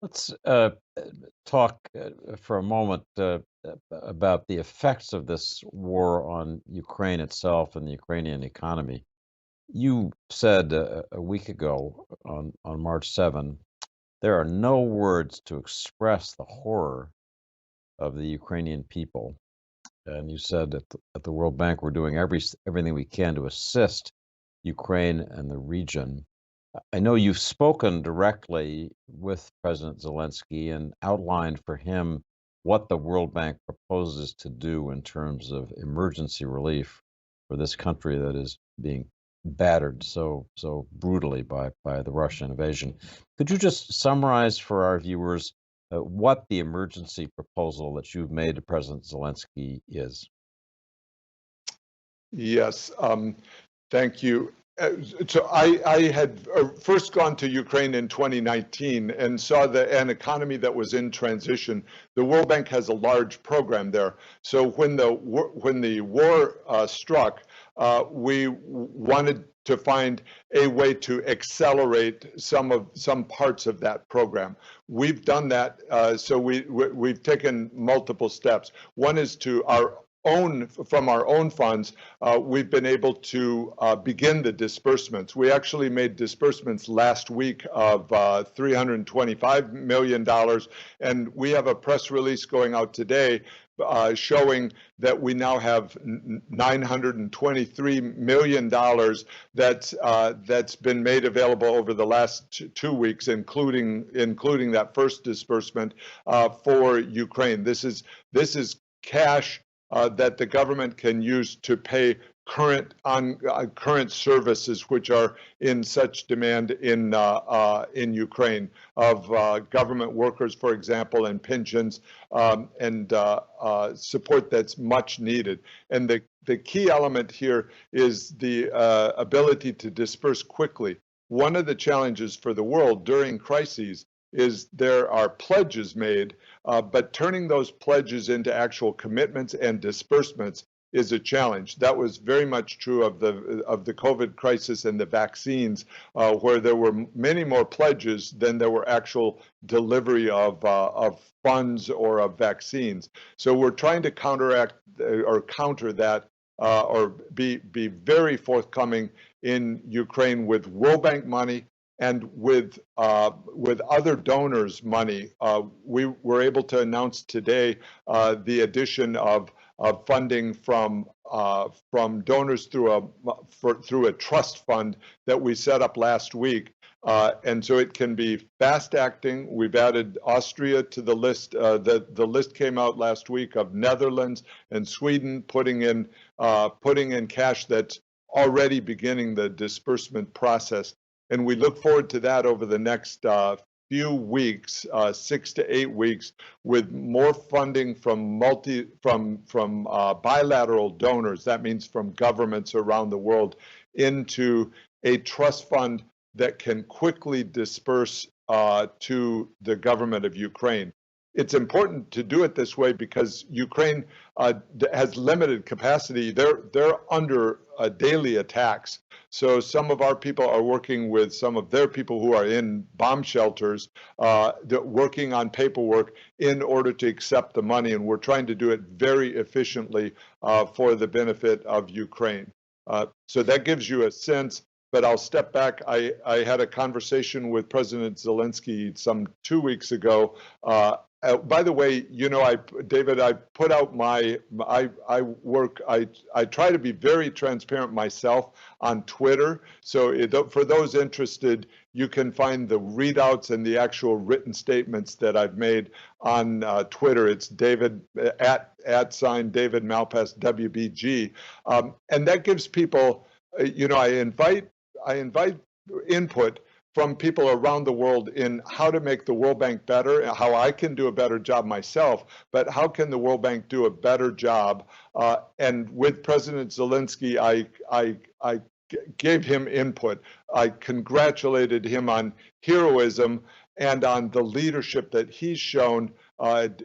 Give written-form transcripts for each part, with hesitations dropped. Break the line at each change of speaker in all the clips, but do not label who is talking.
Let's talk for a moment about the effects of this war on Ukraine itself and the Ukrainian economy. You said a week ago on March 7, there are no words to express the horror of the Ukrainian people. And you said at the World Bank, we're doing everything we can to assist Ukraine and the region. I know you've spoken directly with President Zelensky and outlined for him what the World Bank proposes to do in terms of emergency relief for this country that is being battered so brutally by the Russian invasion. Could you just summarize for our viewers what the emergency proposal that you've made to President Zelensky is?
Yes, thank you. So I had first gone to Ukraine in 2019 and saw an economy that was in transition. The World Bank has a large program there. So when the war struck, we wanted to find a way to accelerate some parts of that program. We've done that. So we've taken multiple steps. One is to from our own funds, we've been able to begin the disbursements. We actually made disbursements last week of $325 million, and we have a press release going out today showing that we now have $923 million that's been made available over the last 2 weeks, including that first disbursement for Ukraine. This is cash that the government can use to pay current services which are in such demand in Ukraine of government workers, for example, and pensions and support that's much needed. And the key element here is the ability to disperse quickly. One of the challenges for the world during crises is there are pledges made, but turning those pledges into actual commitments and disbursements is a challenge. That was very much true of the COVID crisis and the vaccines, where there were many more pledges than there were actual delivery of funds or of vaccines. So we're trying to counter that or be very forthcoming in Ukraine with World Bank money and with other donors' money. We were able to announce today the addition of funding from donors through a trust fund that we set up last week. And so it can be fast acting. We've added Austria to the list. The list came out last week of Netherlands and Sweden putting in cash that's already beginning the disbursement process. And we look forward to that over the next few weeks, 6 to 8 weeks, with more funding from bilateral donors. That means from governments around the world into a trust fund that can quickly disperse to the government of Ukraine. It's important to do it this way because Ukraine has limited capacity. They're under daily attacks. So some of our people are working with some of their people who are in bomb shelters, working on paperwork in order to accept the money. And we're trying to do it very efficiently for the benefit of Ukraine. So that gives you a sense. But I'll step back. I had a conversation with President Zelensky some 2 weeks ago. By the way, you know, David, I put out I try to be very transparent myself on Twitter. So for those interested, you can find the readouts and the actual written statements that I've made on Twitter. It's David @ sign David Malpass WBG, and that gives people. You know, I invite input from people around the world in how to make the World Bank better, how I can do a better job myself, but how can the World Bank do a better job? And with President Zelensky, I gave him input. I congratulated him on heroism and on the leadership that he's shown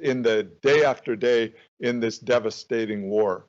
in the day after day in this devastating war.